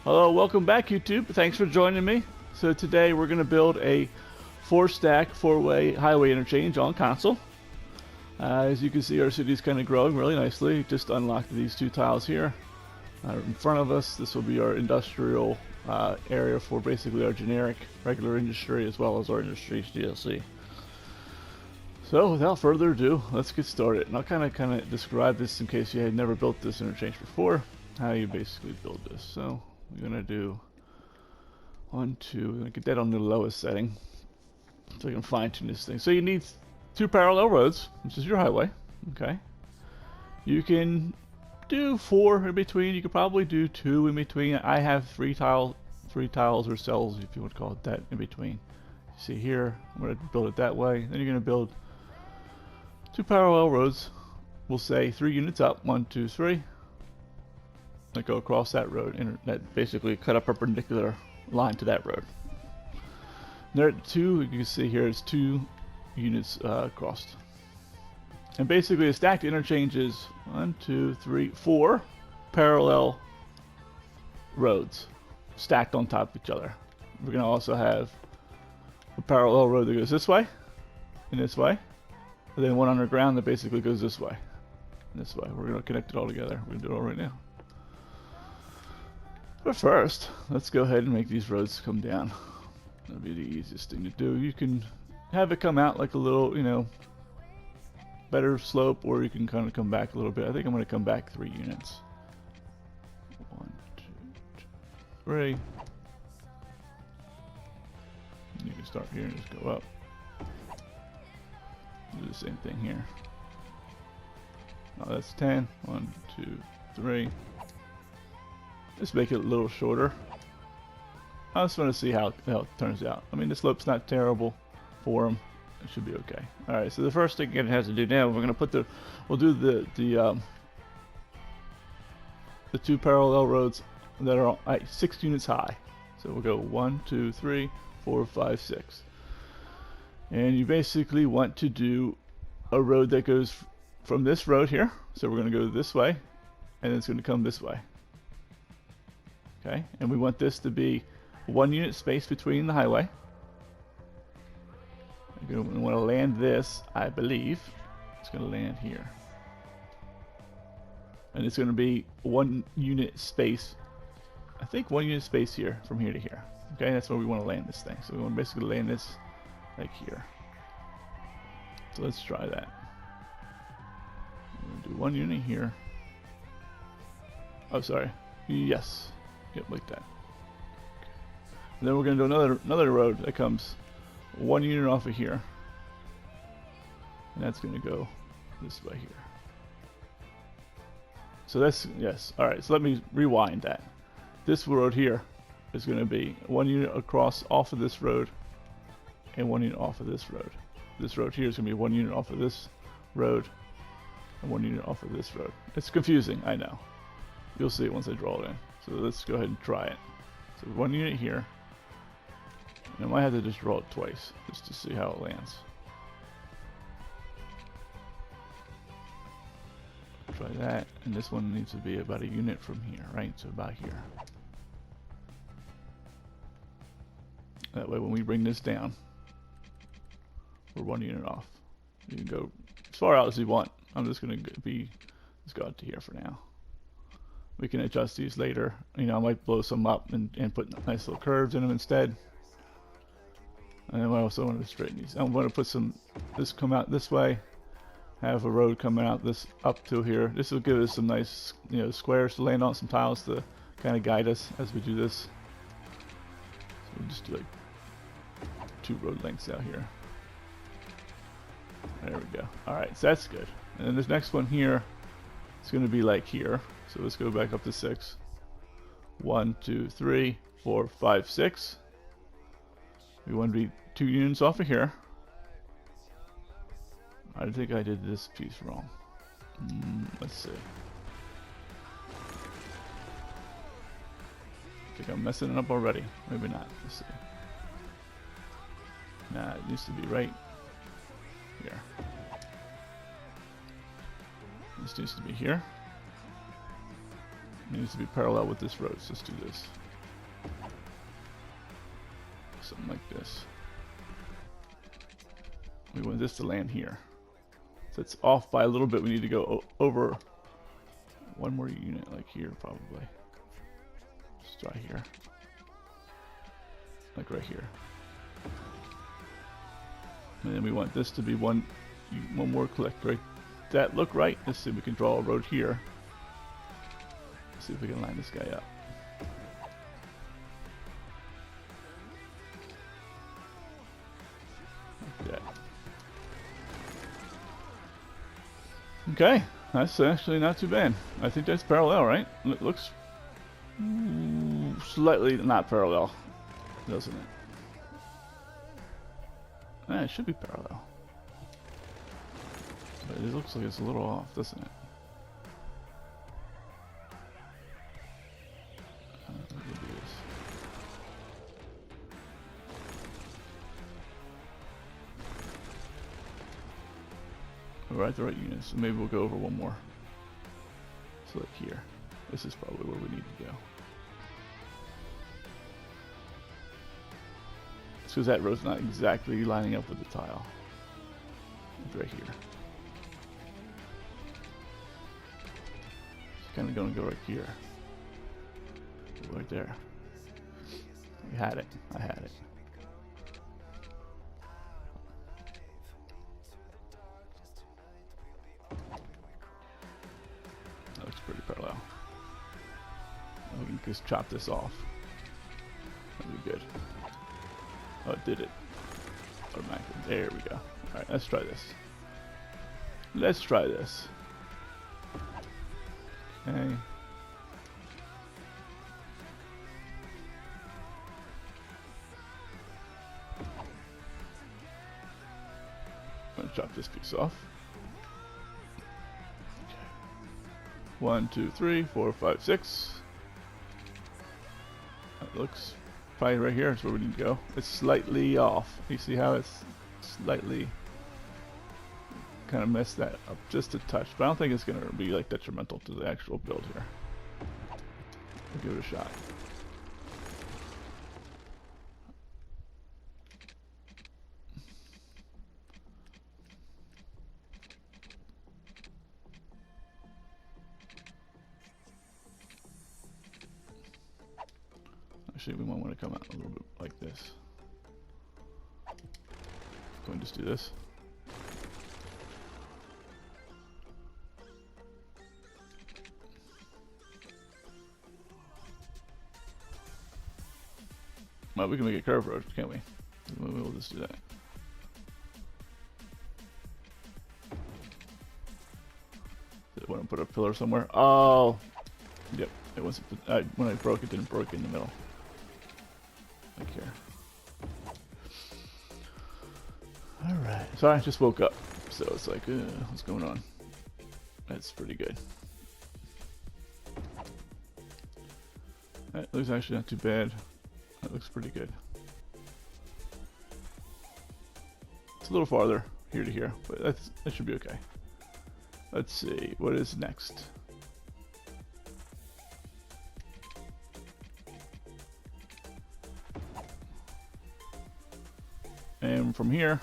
Hello, welcome back YouTube. Thanks for joining me. So today we're going to build a 4-stack 4-way highway interchange on console. As you can see, our city's kind of growing really nicely. Just unlocked these two tiles here. In front of us, this will be our industrial area for basically our generic regular industry as well as our industry's DLC. So without further ado, let's get started. And I'll kind of describe this in case you had never built this interchange before, how you basically build this. So we're gonna do 1, 2. We're gonna get that on the lowest setting so we can fine tune this thing. So you need 2 parallel roads, which is your highway. Okay. You can do 4 in between. You could probably do 2 in between. I have 3 tiles or cells, if you want to call it that, in between. You see here, I'm gonna build it that way. Then you're gonna build 2 parallel roads. We'll say 3 units up. 1, 2, 3. That go across that road, and that basically cut a perpendicular line to that road. There are 2, you can see here, is 2 units crossed. And basically a stacked interchange is 1, 2, 3, 4 parallel roads stacked on top of each other. We're going to also have a parallel road that goes this way and this way, and then one underground that basically goes this way and this way. We're going to connect it all together. We're going to do it all right now. But first, let's go ahead and make these roads come down. That'll be the easiest thing to do. You can have it come out like a little, better slope, or you can kind of come back a little bit. I think I'm going to come back 3 units. 1, 2, 3. You can start here and just go up. Do the same thing here. Oh, that's 10. 1, 2, 3. Just make it a little shorter. I just want to see how it turns out. I mean, the slope's not terrible for them. It should be okay. All right. So the first thing it has to do now, we're going to we'll do the 2 parallel roads that are 6 units high. So we'll go 1, 2, 3, 4, 5, 6. And you basically want to do a road that goes from this road here. So we're going to go this way, and it's going to come this way. Okay, and we want this to be 1 unit space between the highway. We want to land this, I believe. It's going to land here. And it's going to be 1 unit space. I think 1 unit space here, from here to here. Okay, that's where we want to land this thing. So we want to basically land this like here. So let's try that. We're going to do 1 unit here. Oh, sorry. Yes. Yep, like that. Okay. And then we're going to do another road that comes 1 unit off of here. And that's going to go this way here. So that's, yes. Alright, so let me rewind that. This road here is going to be 1 unit across off of this road and 1 unit off of this road. This road here is going to be 1 unit off of this road and 1 unit off of this road. It's confusing, I know. You'll see it once I draw it in. So let's go ahead and try it. So 1 unit here. And I might have to just draw it twice just to see how it lands. Try that, and this one needs to be about a unit from here, right? So about here. That way when we bring this down, we're 1 unit off. You can go as far out as you want. I'm just going to let's go out to here for now. We can adjust these later. I might blow some up and put nice little curves in them instead. And then I also want to straighten these. I'm going to put this come out this way. Have a road coming out this up to here. This will give us some nice, squares to land on, some tiles to kind of guide us as we do this. So we'll just do like 2 road lengths out here. There we go. All right, so that's good. And then this next one here, it's going to be like here. So let's go back up to 6. 1, 2, 3, 4, 5, 6. We want to be 2 units off of here. I think I did this piece wrong. Let's see. I think I'm messing it up already. Maybe not. Let's see. Nah, it needs to be right here. This needs to be here. It needs to be parallel with this road, so let's do this. something like this. We want this to land here. So it's off by a little bit. We need to go over one more unit, like here probably. Let's try here. Like right here. And then we want this to be one more click, right? That look right? Let's see if we can draw a road here. Let's see if we can line this guy up. Like that. Okay, that's actually not too bad. I think that's parallel, right? It looks slightly not parallel, doesn't it? It should be parallel. But it looks like it's a little off, doesn't it? Let me do this. We're at the right units, so maybe we'll go over one more. So like here. This is probably where we need to go. It's because that road's not exactly lining up with the tile. It's right here. It's kind of going to go right here. Right there. We had it. I had it. That looks pretty parallel. We can just chop this off. That'll be good. Oh, it did it. Automatically. There we go. Alright, let's try this. Let's try this. Okay. I'm gonna chop this piece off. Okay. 1, 2, 3, 4, 5, 6. That looks probably right here is where we need to go. It's slightly off. You see how it's slightly kind of messed that up just a touch, but I don't think it's going to be like detrimental to the actual build here. We'll give it a shot. Actually, we might want to come out a little bit like this. Go and just do this. Well, we can make a curved road, can't we? We'll just do that. Did I want to put a pillar somewhere? Oh! Yep, it wasn't. When I broke it, didn't break in the middle. Like here. Alright, so I just woke up. So it's like, what's going on? That's pretty good. That looks actually not too bad. That looks pretty good. It's a little farther here to here, but that should be okay. Let's see, what is next? And from here,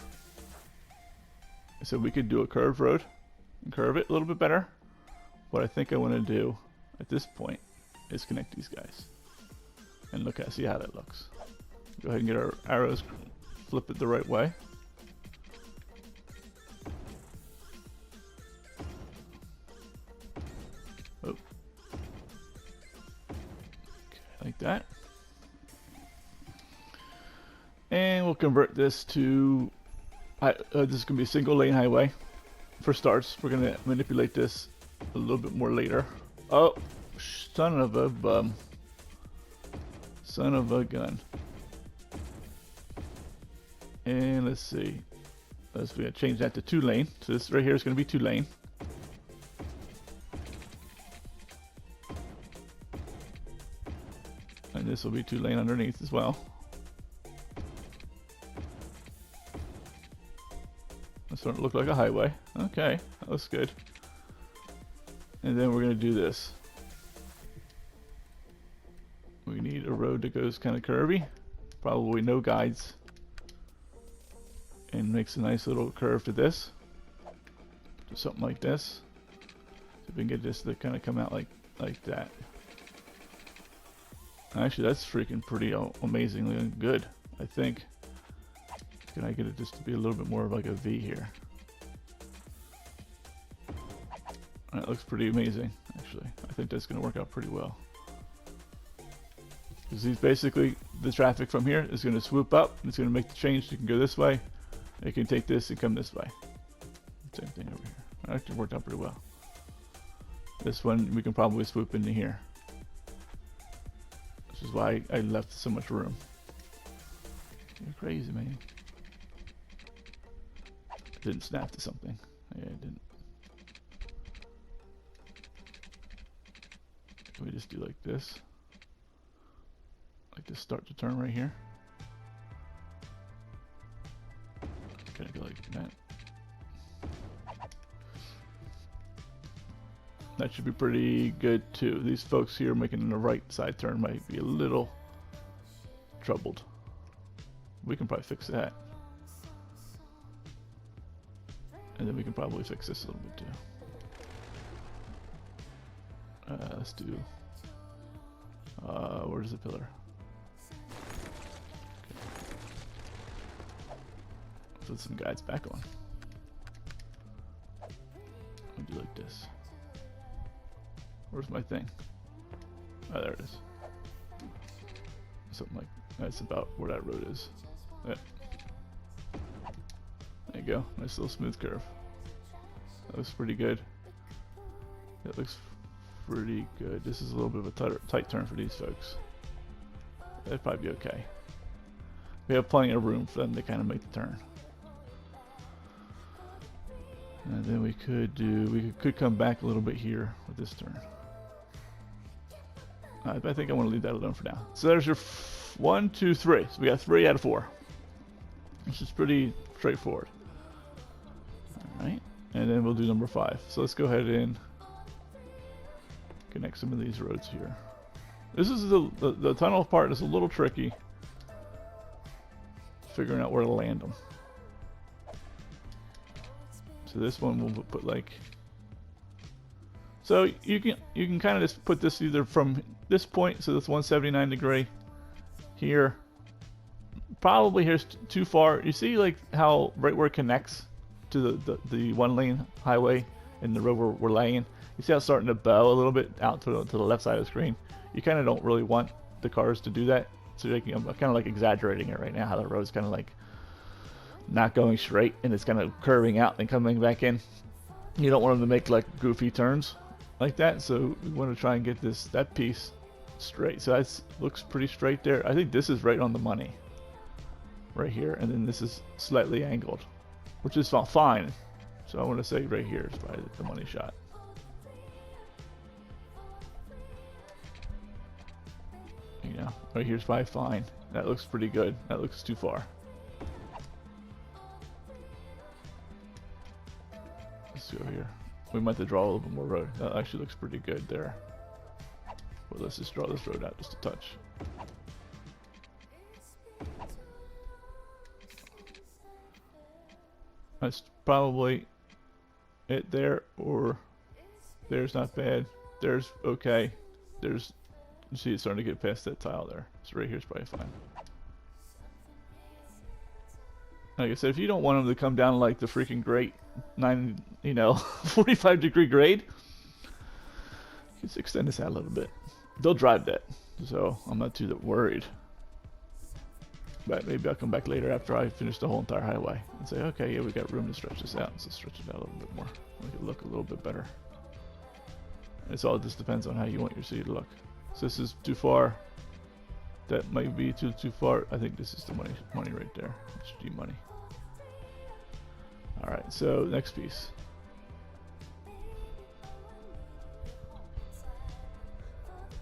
I said we could do a curved road and curve it a little bit better. What I think I want to do at this point is connect these guys. And look at see how that looks. Go ahead and get our arrows, flip it the right way. Oh. Okay, like that. And we'll convert this to this is gonna be a single lane highway for starts. We're gonna manipulate this a little bit more later. Oh, son of a bum. Son of a gun. And let's see. We're gonna change that to 2 lane. So this right here is gonna be 2 lane. And this will be 2 lane underneath as well. That's starting to look like a highway. Okay, that looks good. And then we're gonna do this. We need a road that goes kind of curvy. probably no guides, and makes a nice little curve to this. Do something like this. See if we can get this to kind of come out like that. Actually, that's freaking pretty amazingly good, I think. Can I get it just to be a little bit more of like a V here? That looks pretty amazing, actually. I think that's going to work out pretty well. Because these basically, the traffic from here is going to swoop up. And it's going to make the change. You can go this way. You can take this and come this way. Same thing over here. That actually worked out pretty well. This one, we can probably swoop into here. Which is why I left so much room. You're crazy, man. It didn't snap to something. Yeah, it didn't. Can we just do like this? Like this start to turn right here. Kind of go like that. That should be pretty good too. These folks here making the right side turn might be a little troubled. We can probably fix that. And then we can probably fix this a little bit too. Let's do, where's the pillar? Okay. Put some guides back on. I'll do like this. Where's my thing? Oh, there it is. Something like, that's about where that road is. Yeah. There you go, nice little smooth curve. That looks pretty good. That looks pretty good. This is a little bit of a tight turn for these folks. That'd probably be okay. We have plenty of room for them to kind of make the turn. And then we could come back a little bit here with this turn. I think I want to leave that alone for now. So there's your 1, 2, 3. So we got 3 out of 4. Which is pretty straightforward. Alright. And then we'll do number 5. So let's go ahead and connect some of these roads here. This is the tunnel part is a little tricky. Figuring out where to land them. So this one we'll put like. So you can kind of just put this either from this point, so that's 179 degree here. Probably here's too far. You see like how right where it connects to the 1-lane highway and the road we're laying. You see how it's starting to bow a little bit out to the left side of the screen. You kind of don't really want the cars to do that. So I'm kind of like exaggerating it right now. How the road's kind of like not going straight and it's kind of curving out and coming back in. You don't want them to make like goofy turns like that. So we want to try and get that piece straight. So that looks pretty straight there. I think this is right on the money right here, and then this is slightly angled, which is fine. So I want to say right here is probably the money shot. You know, right here's probably fine. That looks pretty good. That looks too far. Let's go here. We might have to draw a little bit more road. That actually looks pretty good there. But let's just draw this road out just a touch. That's probably it there, or there's not bad. There's okay. There's, you see it's starting to get past that tile there. So right here's probably fine. Like I said, if you don't want them to come down like the freaking great 45 degree grade, just extend this out a little bit. They'll drive that, so I'm not too worried. But maybe I'll come back later after I finish the whole entire highway and say, okay, yeah, we got room to stretch this out. So stretch it out a little bit more, make it look a little bit better. It's all just depends on how you want your city to look. So this is too far. That might be too far. I think this is the money right there. It's G money. All right, so next piece.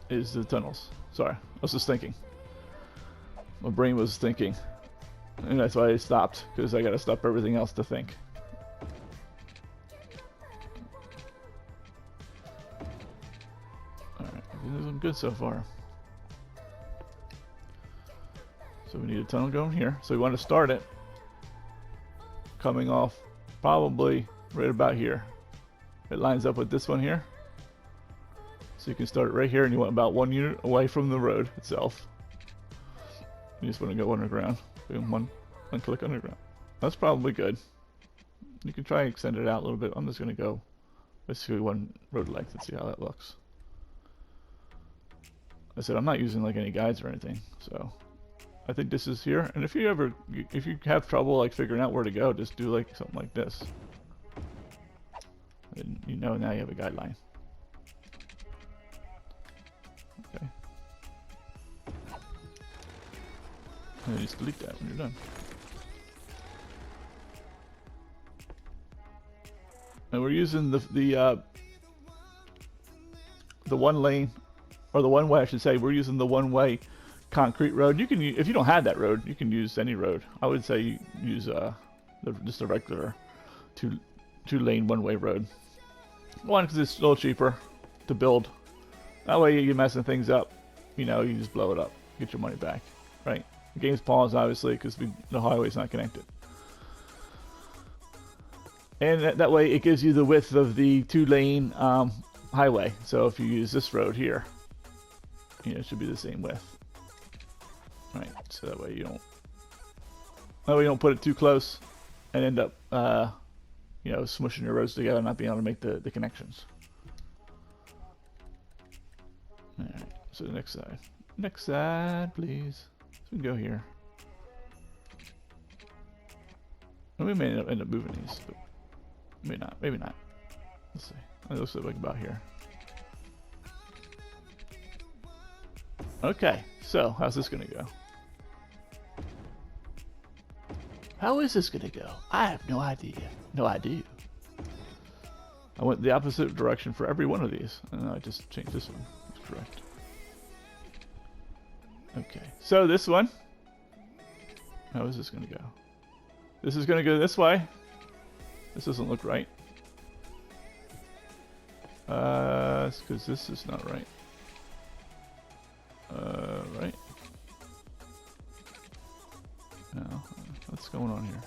Is the tunnels. Sorry, I was just thinking. My brain was thinking, and that's why I stopped, because I gotta stop everything else to think. Alright, this is good so far. So we need a tunnel going here. So we want to start it coming off probably right about here. It lines up with this one here. So you can start it right here, and you want about 1 unit away from the road itself. You just want to go underground. Boom, one click underground. That's probably good. You can try and extend it out a little bit. I'm just going to go basically 1 road length and see how that looks. I said I'm not using like any guides or anything, so I think this is here. And if you have trouble like figuring out where to go, just do like something like this. And you know now you have a guideline. Okay. And just delete that when you're done. And we're using the 1 lane, or the 1 way I should say. We're using the 1 way concrete road. You can, if you don't have that road, you can use any road. I would say you use just a regular two lane 1 way road. One, because it's a little cheaper to build. That way you're messing things up. You know, you just blow it up, get your money back, right? The game's paused obviously because the highway's not connected. And that way it gives you the width of the 2 lane highway. So if you use this road here, you know, it should be the same width. Right, so that way you don't put it too close and end up you know, smushing your roads together and not being able to make the connections. Alright, so the next side. Next side, please. So we can go here. And we may end up moving these, but maybe not. Maybe not. Let's see. It looks like about here. Okay, so how's this gonna go? How is this gonna go? I have no idea. No idea. I went the opposite direction for every one of these, and I just changed this one. That's correct. Okay, so this one. How is this gonna go? This is gonna go this way. This doesn't look right. It's because this is not right. Right. No, what's going on here?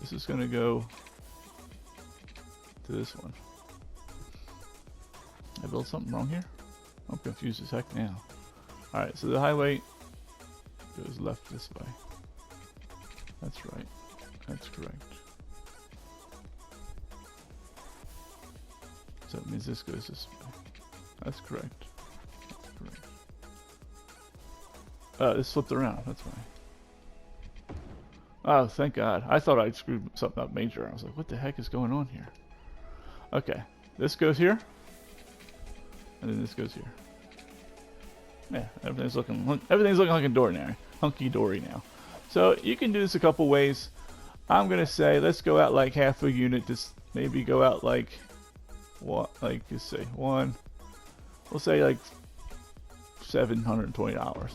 This is gonna go to this one. I built something wrong here? I'm confused as heck now. Alright, so the highway goes left this way. That's right. That's correct. So it means this goes this way. That's correct. That's correct. This flipped around, that's why. Oh, thank God. I thought I'd screwed something up major. I was like, what the heck is going on here? Okay, this goes here. And then this goes here. Yeah, everything's looking hunky dory now. So you can do this a couple ways. I'm gonna say let's go out like half a unit. Just maybe go out like what? Like just say one. We'll say like $720.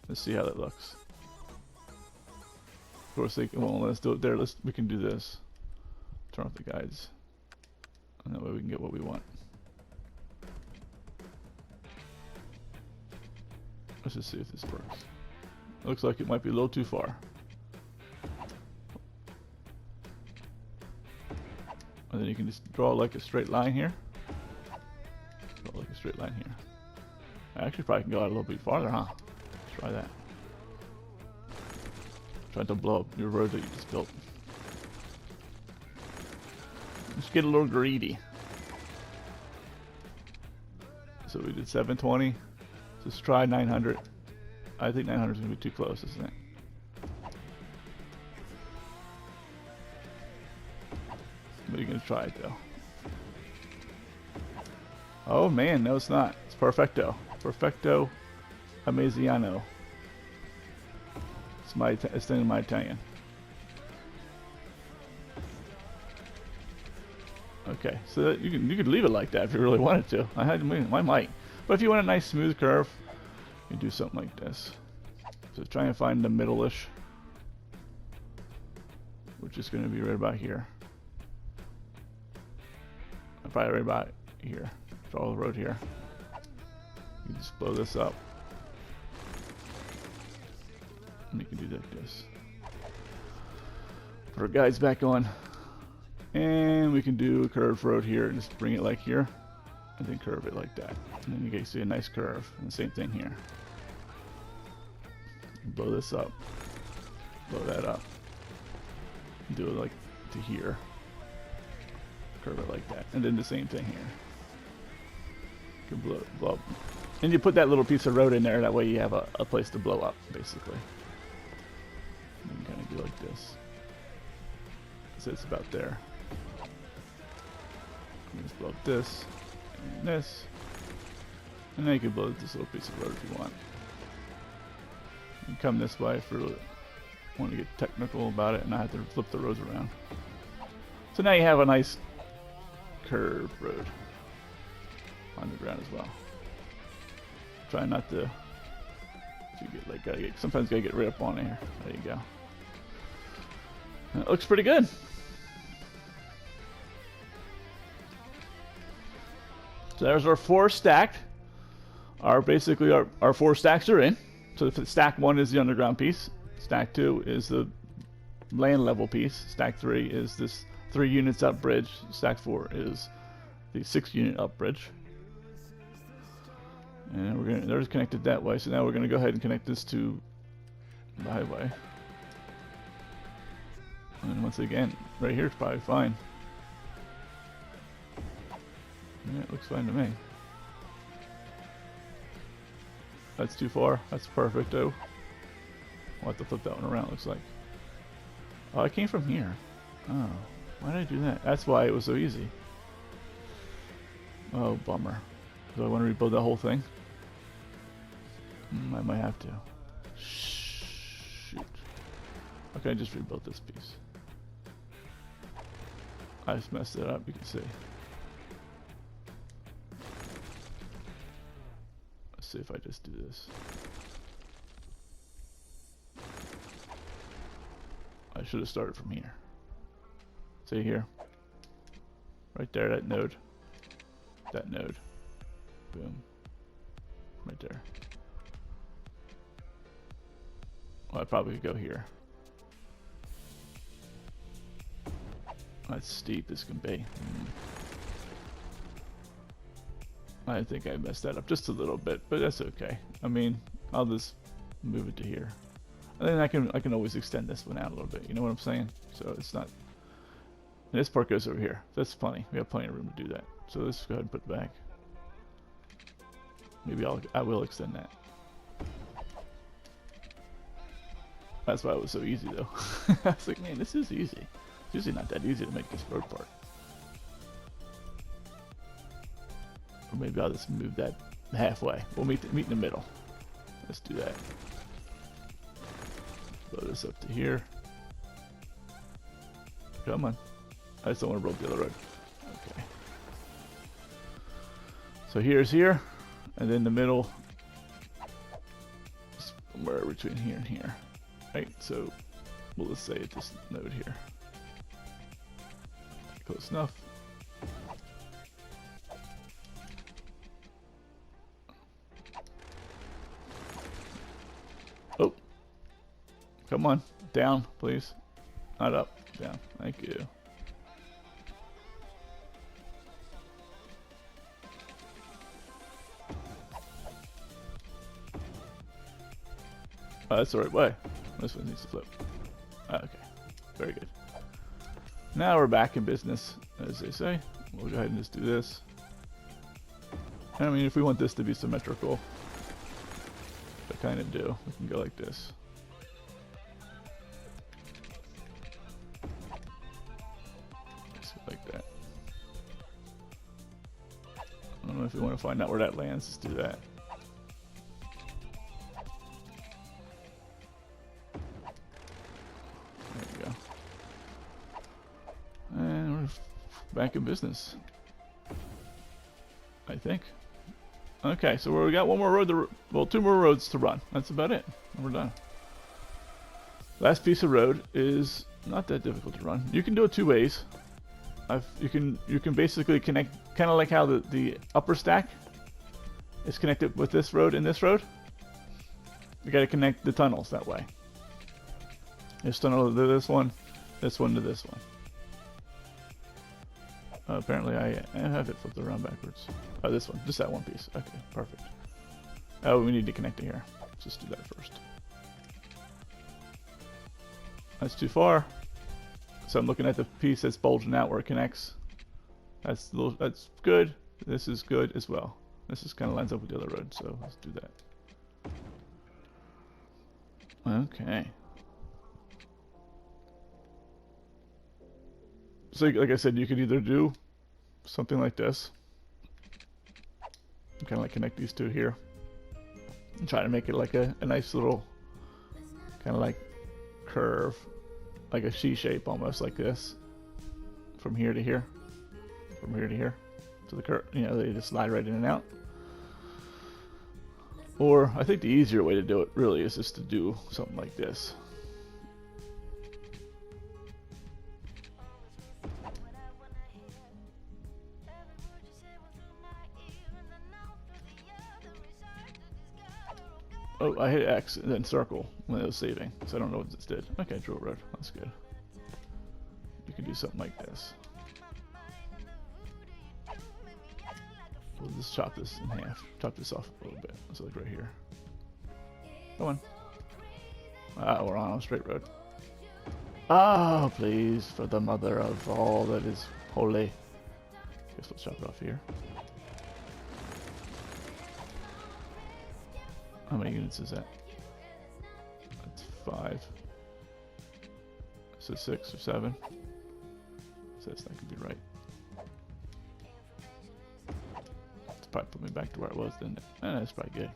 Let's see how that looks. Of course, well, let's do it there. We can do this. Turn off the guides, and that way we can get what we want. Let's just see if this works. It looks like it might be a little too far. And then you can just draw like a straight line here. Draw like a straight line here. I actually probably can go out a little bit farther, huh? Let's try that. Try to blow up your road that you just built. Let's get a little greedy. So we did 720. Let's try 900. I think 900 is going to be too close, isn't it? But you're going to try it though. Oh man, no it's not. It's perfecto. Perfecto Amaziano. It's in my Italian. Okay, so you could leave it like that if you really wanted to. I might. But if you want a nice smooth curve, you do something like this. So try and find the middle-ish, which is going to be right about here. Probably right about here. Draw the road here. You can just blow this up. And you can do like this. Put our guides back on. And we can do a curved road here and just bring it like here. And then curve it like that. And then you can see a nice curve. And the same thing here. Blow this up. Blow that up. Do it like to here. Curve it like that. And then the same thing here. You can blow up. And you put that little piece of road in there, that way you have a place to blow up, basically. And you kind of do like this. So it's about there. You just blow up this, and this. And then you can blow this little piece of road if you want. You can come this way if you want to get technical about it and not have to flip the roads around. So now you have a nice curved road on the ground as well. Try not to. You get like sometimes gotta get right up on here. There you go. And it looks pretty good. So there's our 4 stacked. Basically our 4 stacks are in. So stack 1 is the underground piece. Stack 2 is the land level piece. Stack 3 is this 3 units up bridge. Stack 4 is the 6 unit up bridge. And they're connected that way. So now we're gonna go ahead and connect this to the highway. And once again, right here is probably fine. Yeah, it looks fine to me. That's too far. That's perfect though. I'll have to flip that one around, looks like. Oh, I came from here. Oh, why did I do that? That's why it was so easy. Oh, bummer. Do I want to rebuild that whole thing? I might have to. Shoot. Okay, I just rebuilt this piece. I just messed it up, you can see. Let's see if I just do this. I should have started from here. See here? Right there, that node. That node. Boom. Right there. Well, I probably could go here. That's steep as can be. I think I messed that up just a little bit, but that's okay. I mean, I'll just move it to here. And then I can always extend this one out a little bit. You know what I'm saying? So it's not. And this part goes over here. That's plenty. We have plenty of room to do that. So let's go ahead and put it back. Maybe I will extend that. That's why it was so easy though. I was like, man, this is easy. It's usually not that easy to make this road part. Or maybe I'll just move that halfway. We'll meet in the middle. Let's do that. Blow this up to here. Come on. I just don't want to roll the other road. Okay. So here's here. And then the middle. Somewhere between here and here. Right? So we'll just say at this node here. Close enough. Oh. Come on. Down, please. Not up. Down. Thank you. Oh, that's the right way. This one needs to flip. Oh, okay. Very good. Now we're back in business, as they say. We'll go ahead and just do this. I mean, if we want this to be symmetrical, I kind of do. We can go like this. Just like that. I don't know if you want to find out where that lands. Just do that. Back in business, I think. Okay, so we got one more road to, well, 2 more roads to run. That's about it. And we're done. Last piece of road is not that difficult to run. You can do it 2 ways. You can basically connect, kind of like how the upper stack is connected with this road and this road. We got to connect the tunnels that way. This tunnel to this one to this one. Apparently I have it flipped around backwards. Oh, this one, just that one piece. Okay, perfect. Oh, we need to connect it here. Let's just do that first. That's too far. So I'm looking at the piece that's bulging out where it connects. That's good. This is good as well. This is kind of lines up with the other road, so let's do that. Okay. So like I said, you could either do something like this. Kind of like connect these two here. And try to make it like a nice little kind of like curve. Like a C shape almost like this. From here to here. From here to here. To the curve. You know, they just slide right in and out. Or I think the easier way to do it really is just to do something like this. Oh, I hit X and then circle when it was saving, so I don't know what this did. Okay, drill road. That's good. You can do something like this. We'll just chop this in half. Chop this off a little bit. So like right here. Come on. Ah, we're on a straight road. Ah, please, for the mother of all that is holy. Guess we'll chop it off here. How many units is that? That's 5. So 6 or 7. So that could be right. It's probably put me back to where it was, didn't it? That's probably good.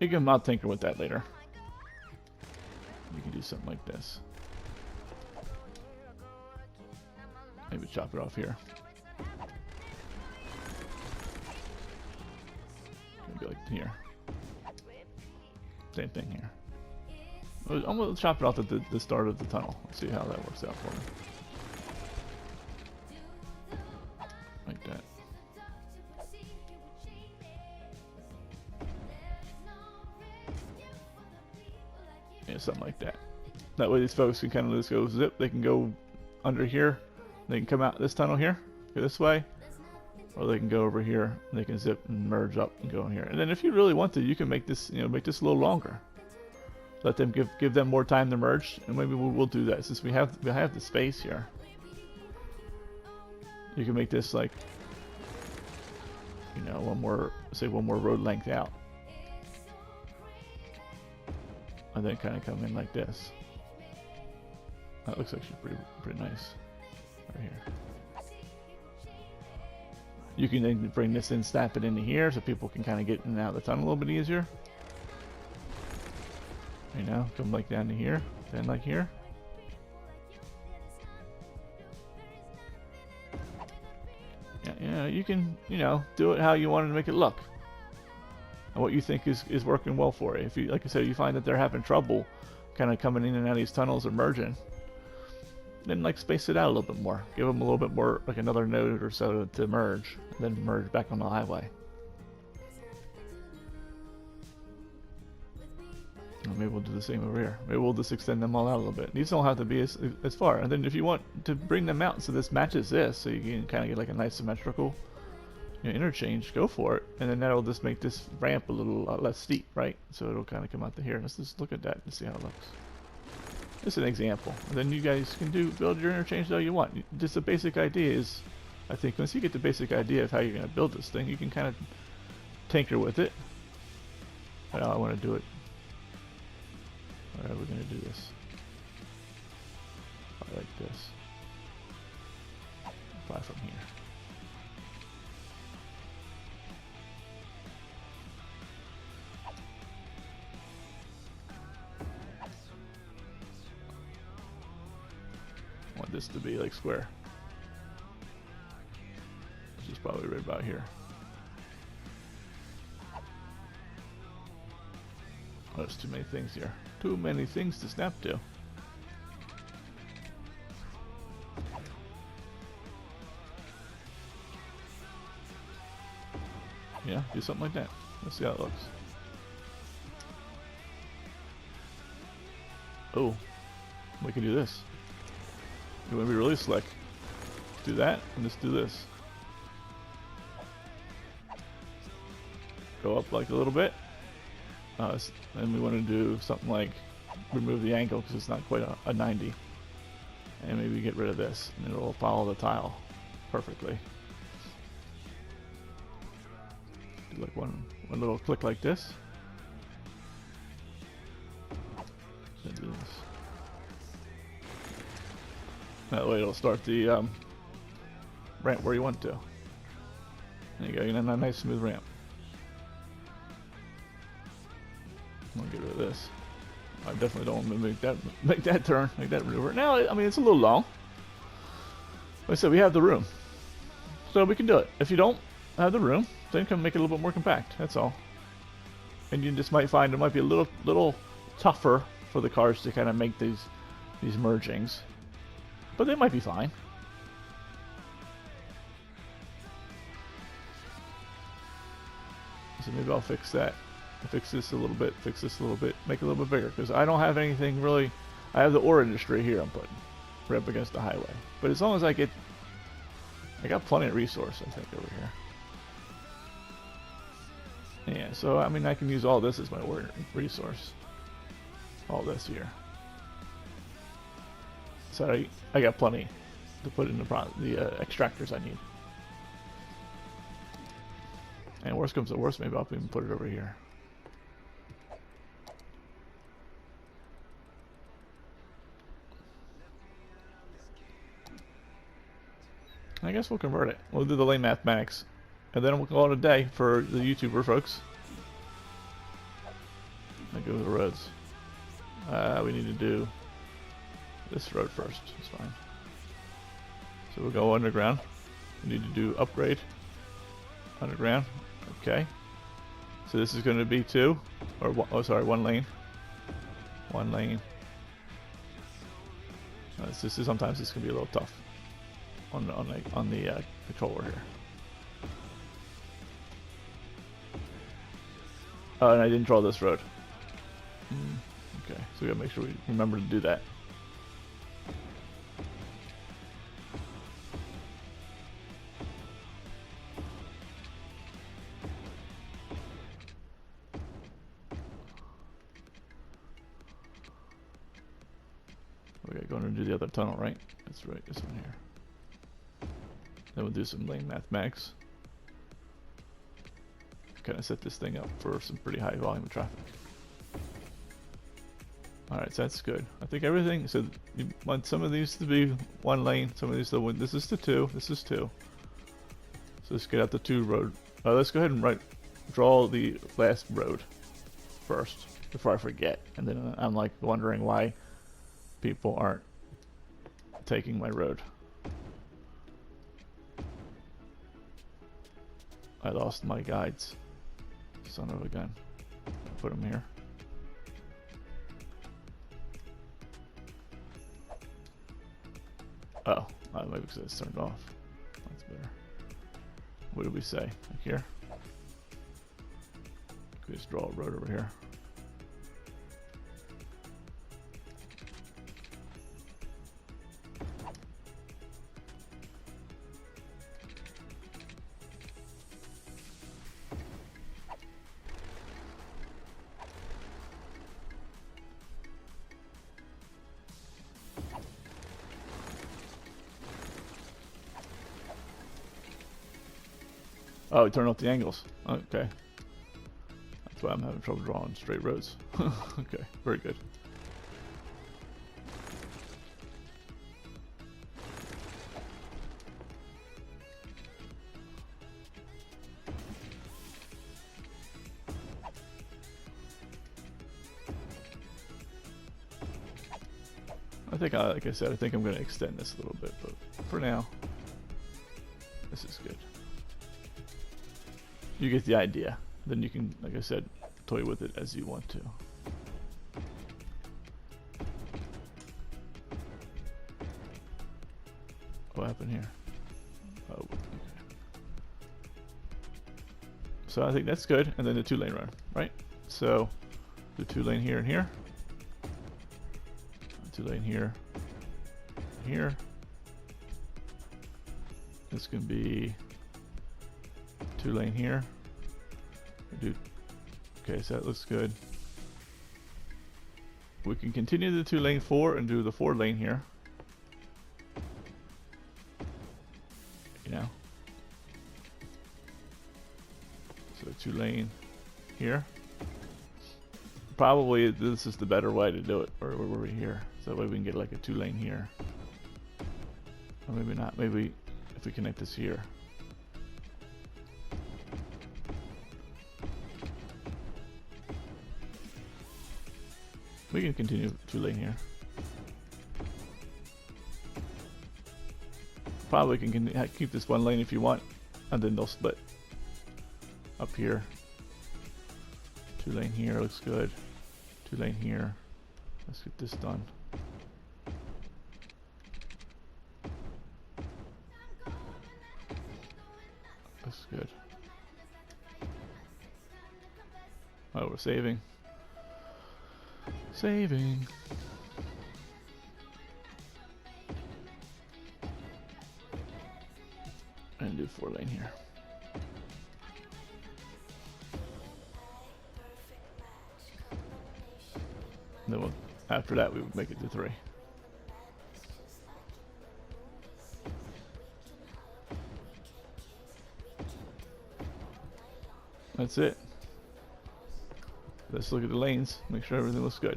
You can mod tinker with that later. You can do something like this. Maybe chop it off here. Be like here. Same thing here. I'm going to chop it off at the start of the tunnel. Let's see how that works out for me. Like that. Yeah, something like that. That way these folks can kind of just go zip. They can go under here. They can come out this tunnel here. Go this way. Or they can go over here, and they can zip and merge up and go in here. And then if you really want to, you can make this, make this a little longer. Let them give them more time to merge, and maybe we'll do that since we have the space here. You can make this like, one more road length out, and then kind of come in like this. That looks actually pretty nice right here. You can then bring this in, snap it into here, so people can kind of get in and out of the tunnel a little bit easier. Come like down to here, then like here. Yeah, you can, do it how you want to make it look. And what you think is working well for you. If you, like I said, you find that they're having trouble kind of coming in and out of these tunnels or merging, then like space it out a little bit more. Give them a little bit more, like another node or so to merge, and then merge back on the highway. Or maybe we'll do the same over here. Maybe we'll just extend them all out a little bit. These don't have to be as far. And then if you want to bring them out so this matches this, so you can kind of get like a nice symmetrical interchange, go for it. And then that'll just make this ramp a little less steep, right? So it'll kind of come out to here. Let's just look at that and see how it looks. Just an example. And then you guys can build your interchange how you want. Just the basic idea is, I think once you get the basic idea of how you're going to build this thing, you can kind of tinker with it. But I want to do it. Alright, we're going to do this. I like this. Apply from here. Want this to be like square, which is probably right about here. Oh, there's too many things here. Too many things to snap to. Yeah, do something like that. Let's see how it looks. Oh, we can do this. You want to be really slick. Do that, and just do this. Go up like a little bit. And we want to do something like remove the angle because it's not quite a 90. And maybe get rid of this, and it'll follow the tile perfectly. Do like one little click like this. Then do this. That way it'll start the ramp where you want to. There you go, you know, a nice smooth ramp. I'm gonna get rid of this. I definitely don't want to make that turn, make that maneuver. Now, I mean, it's a little long. Like I said, we have the room, so we can do it. If you don't have the room, then come make it a little bit more compact. That's all. And you just might find it might be a little tougher for the cars to kind of make these mergings, but they might be fine. So maybe I'll fix that. Fix this a little bit, fix this a little bit, make it a little bit bigger, because I don't have anything really. I have the ore industry here I'm putting right up against the highway, but as long as I got plenty of resource, I think, over here. Yeah, so I mean, I can use all this as my ore resource, all this here. So I got plenty to put in the extractors I need. And worst comes to worst, maybe I'll even put it over here. I guess we'll convert it. We'll do the lane mathematics. And then we'll call it a day for the YouTuber folks. Let go to the roads. We need to do this road first. It's fine. So we'll go underground. We need to do upgrade. Underground. Okay. So this is going to be one lane. One lane. Sometimes this can be a little tough on the controller here. Oh, and I didn't draw this road. Okay, so we gotta make sure we remember to do that. Okay, going to do the other tunnel, right? That's right, this one here. Then we'll do some lane mathematics. Kind of set this thing up for some pretty high volume of traffic. Alright, so that's good. I think everything, so you want some of these to be one lane, some of these to one. This is the two, this is two. So let's get out the two road. Let's go ahead and draw the last road first, before I forget. And then I'm like wondering why people aren't taking my road. I lost my guides. Son of a gun. Put them here. Oh, maybe because it's turned off. That's better. What did we say? Like here? Could we just draw a road over here? Oh, we turned off the angles. Okay. That's why I'm having trouble drawing straight roads. Okay, very good. I think, like I said, I think I'm going to extend this a little bit, but for now, this is good. You get the idea. Then you can, like I said, toy with it as you want to. What happened here? Oh, okay. So I think that's good. And then the 2-lane run, right? So the 2-lane here and here. 2-lane here. Here. This can be 2-lane here. Do okay, so that looks good. We can continue the 2-lane 4 and do the 4-lane here. You know. So 2-lane here. Probably this is the better way to do it, or we're right here. So that way we can get like a 2-lane here. Or maybe not. Maybe if we connect this here. We can continue 2-lane here. Probably can keep this 1 lane if you want, and then they'll split up here. 2-lane here looks good. 2-lane here. Let's get this done. Looks good. Oh, we're saving. Saving. And do 4-lane here. And then after that we would make it to 3. That's it. Let's look at the lanes, make sure everything looks good.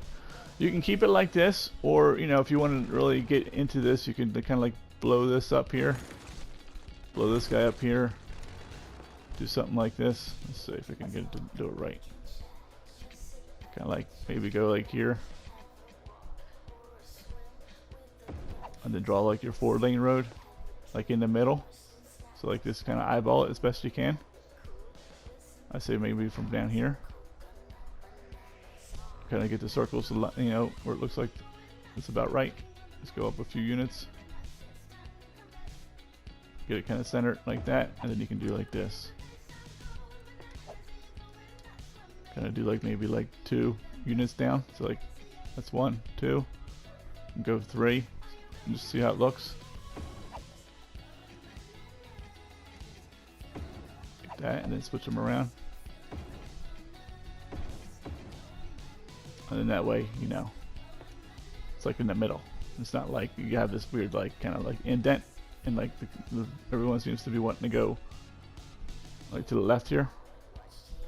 You can keep it like this, or you know, if you want to really get into this, you can kind of like blow this up here, blow this guy up here, do something like this. Let's see if we can get it to do it right. Kind of like maybe go like here, and then draw like your 4-lane road, like in the middle. So like this, kind of eyeball it as best you can. I say maybe from down here. Kind of get the circles, you know, where it looks like it's about right. Let's go up a few units. Get it kind of centered like that, and then you can do like this. Kind of do like maybe like 2 units down. So like that's 1, 2, and go 3, and just see how it looks. Like that, and then switch them around. And then that way, you know, it's like in the middle. It's not like you have this weird, like, kind of like indent, and like everyone seems to be wanting to go like to the left here.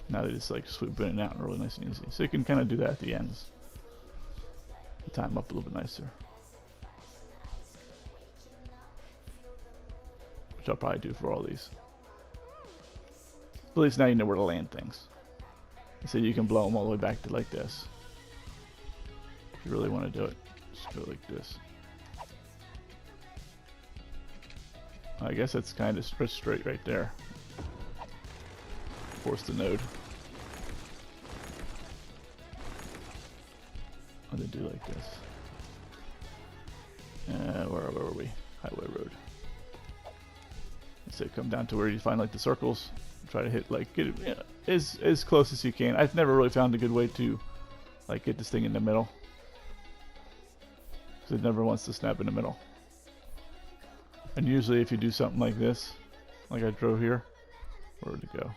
Now they just like swoop in and out, and really nice and easy. So you can kind of do that at the ends. Time up a little bit nicer. Which I'll probably do for all these. At least now you know where to land things. So you can blow them all the way back to like this. If you really want to do it, just go like this. I guess that's kind of straight right there. Force the node. And then do like this. Where were we? Highway road. So come down to where you find like the circles. Try to hit like get it as close as you can. I've never really found a good way to like get this thing in the middle. Because it never wants to snap in the middle. And usually if you do something like this, like I drew here, where would it go?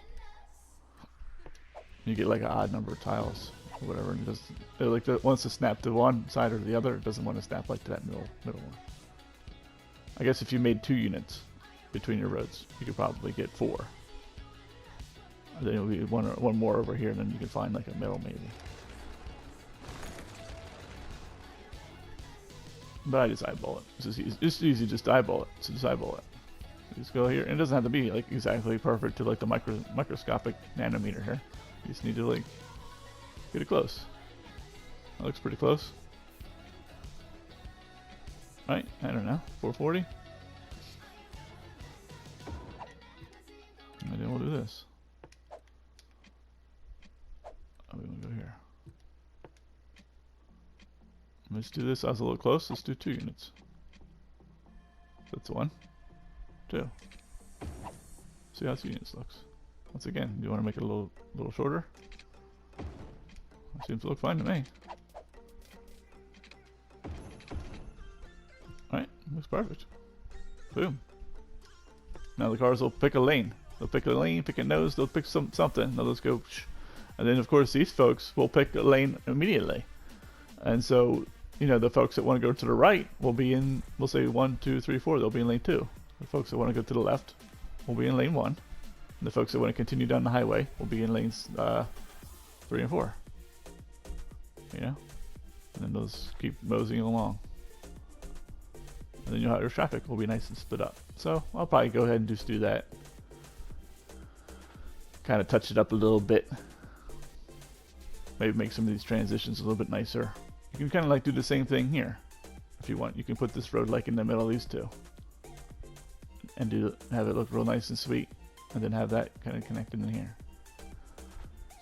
You get like an odd number of tiles or whatever, and it wants to snap to one side or the other. It doesn't want to snap like to that middle one. I guess if you made 2 units between your roads, you could probably get 4. And then it'll be one more over here, and then you can find like a middle maybe. But I just eyeball it. It's just easy, just eyeball it. So just eyeball it. Just go here, and it doesn't have to be like exactly perfect to like the microscopic nanometer here. You just need to like get it close. That looks pretty close, right? I don't know, 440. And then we'll do this. Oh, we want to go here. Let's do this. I was a little close. Let's do 2 units. That's 1, 2. See how 2 units looks. Once again, you want to make it a little shorter? Seems to look fine to me. Alright, looks perfect. Boom. Now the cars will pick a lane. They'll pick a lane, pick a nose, they'll pick something. They'll just go, and then of course these folks will pick a lane immediately. And so, you know, the folks that want to go to the right will be in, we'll say 1, 2, 3, 4, they'll be in lane 2. The folks that want to go to the left will be in lane 1. And the folks that want to continue down the highway will be in lanes 3 and 4. You know? And then those keep moseying along. And then your traffic will be nice and split up. So I'll probably go ahead and just do that. Kind of touch it up a little bit. Maybe make some of these transitions a little bit nicer. You can kind of like do the same thing here if you want. You can put this road like in the middle of these two and have it look real nice and sweet, and then have that kind of connected in here.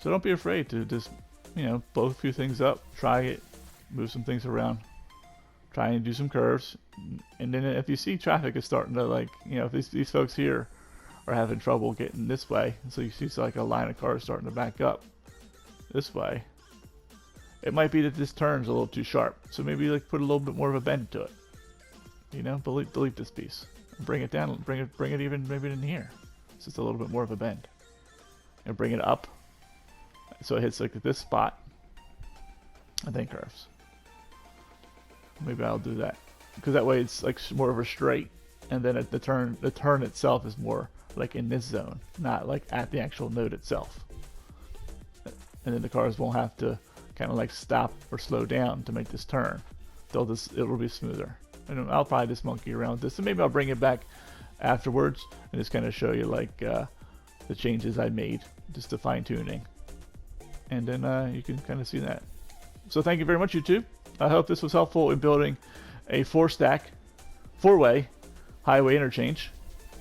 So don't be afraid to just, you know, blow a few things up, try it, move some things around, try and do some curves. And then if you see traffic is starting to, like, you know, if these folks here are having trouble getting this way, so you see like a line of cars starting to back up this way, it might be that this turn's a little too sharp. So maybe like put a little bit more of a bend to it. You know, delete this piece, bring it down, bring it even maybe in here. It's just a little bit more of a bend, and bring it up so it hits like this spot, and then curves. Maybe I'll do that, because that way it's like more of a straight, and then the turn itself is more like in this zone, not like at the actual node itself. And then the cars won't have to kind of like stop or slow down to make this turn. It'll be smoother. And I'll probably just monkey around with this, and maybe I'll bring it back afterwards and just kind of show you like the changes I made, just the fine tuning, and then you can kind of see that. So thank you very much, YouTube. I hope this was helpful in building a four-way highway interchange.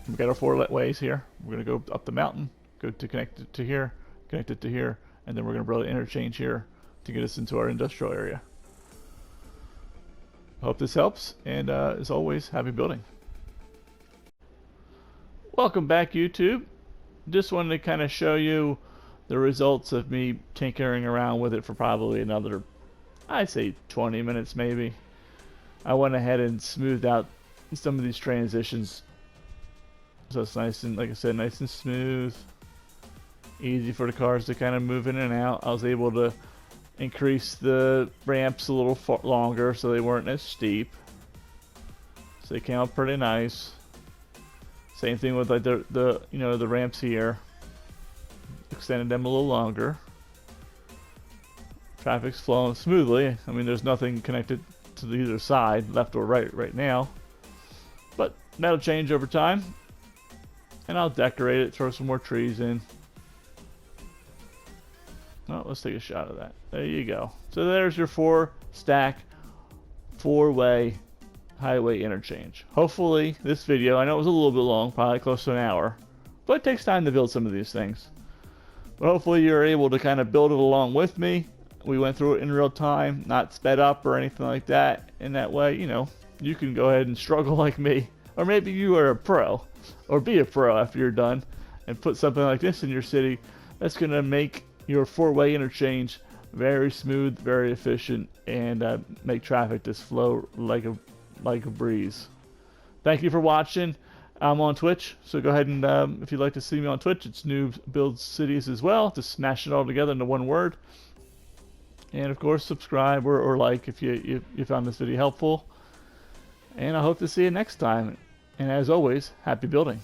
We've got our 4 ways here. We're going to go up the mountain, go to connect it to here, connect it to here, and then we're going to build an interchange here to get us into our industrial area. I hope this helps, and as always, happy building. Welcome back, YouTube. Just wanted to kind of show you the results of me tinkering around with it for probably another, I'd say 20 minutes maybe. I went ahead and smoothed out some of these transitions, so it's nice and, like I said, nice and smooth, easy for the cars to kind of move in and out. I was able to increase the ramps a little longer so they weren't as steep, so they came out pretty nice. Same thing with like the you know, the ramps here, extended them a little longer. Traffic's flowing smoothly. I mean, there's nothing connected to either side, left or right now, but that'll change over time. And I'll decorate it, throw some more trees in. Oh, let's take a shot of that. There you go. So there's your 4-stack, 4-way highway interchange. Hopefully this video, I know it was a little bit long, probably close to an hour, but it takes time to build some of these things. But hopefully you're able to kind of build it along with me. We went through it in real time, not sped up or anything like that. In that way, you know, you can go ahead and struggle like me. Or maybe you are a pro, or be a pro after you're done, and put something like this in your city. That's going to make your 4-way interchange very smooth, very efficient, and make traffic just flow like a breeze. Thank you for watching. I'm on Twitch, so go ahead and if you'd like to see me on Twitch, it's Noob Builds Cities as well. Just smash it all together into one word. And of course, subscribe or like if you found this video helpful. And I hope to see you next time. And as always, happy building.